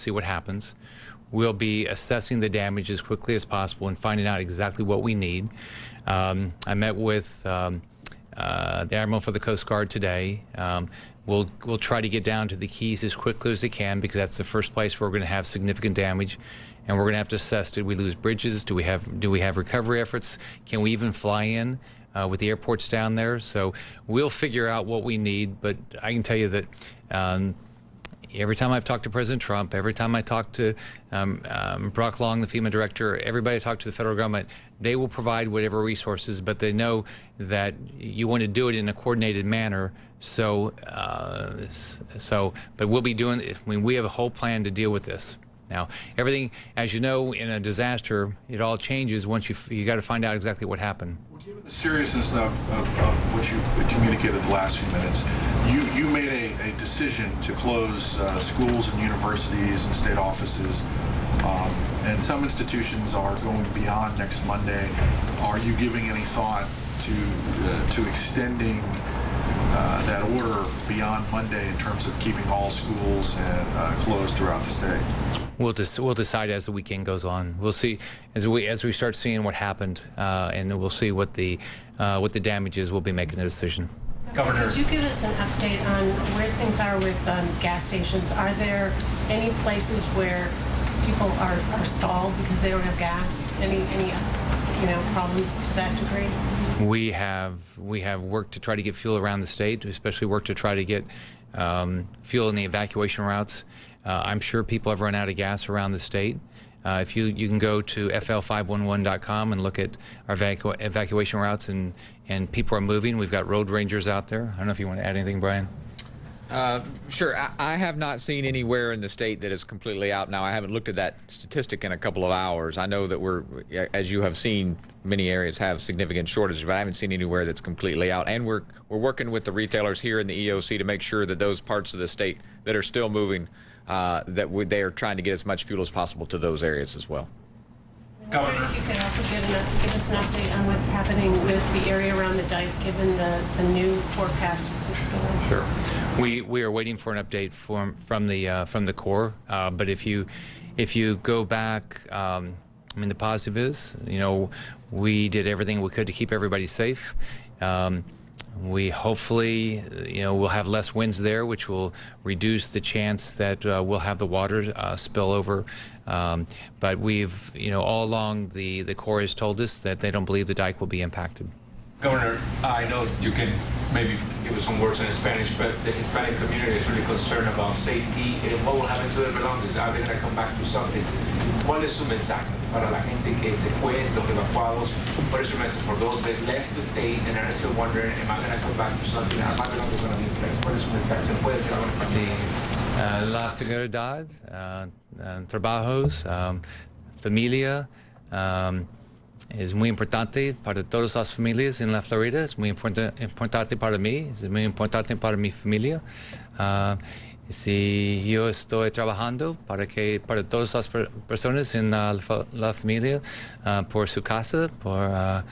see what happens. We'll be assessing the damage as quickly as possible and finding out exactly what we need. I met with the Admiral for the Coast Guard today. We'll try to get down to the Keys as quickly as it can, because that's the first place where we're going to have significant damage, and we're going to have to assess: did we lose bridges? Do we have recovery efforts? Can we even fly in with the airports down there? So we'll figure out what we need. But I can tell you that every time I've talked to President Trump, every time I talk to Brock Long, the FEMA director, everybody I talk to the federal government, they will provide whatever resources, but they know that you want to do it in a coordinated manner. So, but we'll be doing it. I mean, we have a whole plan to deal with this. Now, everything, as you know, in a disaster, it all changes once you got to find out exactly what happened. Well, given the seriousness of what you've communicated the last few minutes, you made a decision to close schools and universities and state offices, and some institutions are going beyond next Monday. Are you giving any thought to extending that order beyond Monday in terms of keeping all schools and closed throughout the state? We'll decide as the weekend goes on. We'll see as we start seeing what happened, and then we'll see what the damage is. We'll be making a decision. Governor, could you give us an update on where things are with gas stations? Are there any places where people are stalled because they don't have gas? Any problems to that degree? We have worked to try to get fuel around the state, especially worked to try to get fuel in the evacuation routes. I'm sure people have run out of gas around the state. If you can go to fl511.com and look at our evacuation routes, and people are moving. We've got road rangers out there. I don't know if you want to add anything, Brian. Sure. I have not seen anywhere in the state that is completely out now. I haven't looked at that statistic in a couple of hours. I know that as you have seen, many areas have significant shortages, but I haven't seen anywhere that's completely out. And we're working with the retailers here in the EOC to make sure that those parts of the state that are still moving, they are trying to get as much fuel as possible to those areas as well. Governor, if you could also give us an update on what's happening with the area around the dike, given the new forecast for the storm. Sure. We are waiting for an update from the Corps. But if you go back, I mean, the positive is, we did everything we could to keep everybody safe. We hopefully, we'll have less winds there, which will reduce the chance that we'll have the water spill over. But we've, all along, the Corps has told us that they don't believe the dike will be impacted. Governor, I know you can maybe give us some words in Spanish, but the Hispanic community is really concerned about safety and what will happen to their belongings. Are they going to come back to something? ¿Cuál es su mensaje para la gente que se fue, los evacuados? What is your message for those that left the state and are still wondering, am I going to come back to something? Are my belongings going to be in place? ¿Cuál es su mensaje? ¿Puede ser algo en español? La seguridad, trabajos, familia, es muy importante para todas las familias en la Florida. Es muy importante para mí, es muy importante para mi familia. Si yo estoy trabajando para todas las personas en la familia, por su casa, por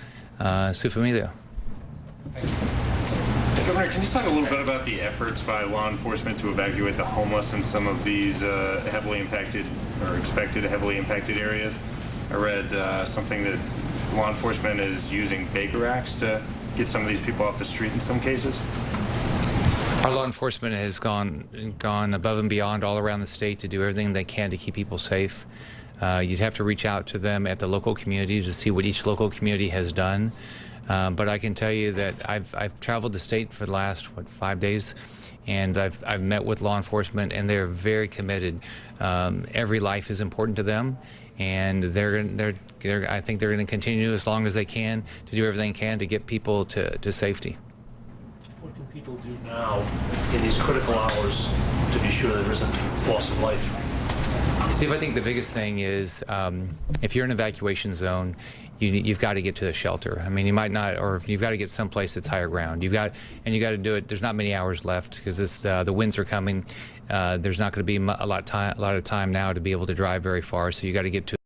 su familia. Governor, can you talk a little bit about the efforts by law enforcement to evacuate the homeless in some of these heavily impacted or expected heavily impacted areas? I read something that law enforcement is using Baker Acts to get some of these people off the street in some cases. Our law enforcement has gone above and beyond all around the state to do everything they can to keep people safe. You'd have to reach out to them at the local community to see what each local community has done. But I can tell you that I've traveled the state for the last 5 days, and I've met with law enforcement, and they're very committed. Every life is important to them, and I think they're going to continue as long as they can to do everything they can to get people to safety. What can people do now in these critical hours to be sure there isn't loss of life? Steve, I think the biggest thing is if you're in an evacuation zone, you've got to get to the shelter. I mean, you might not, or you've got to get someplace that's higher ground. You got to do it. There's not many hours left because the winds are coming. There's not going to be a lot of time now to be able to drive very far. So you got to get to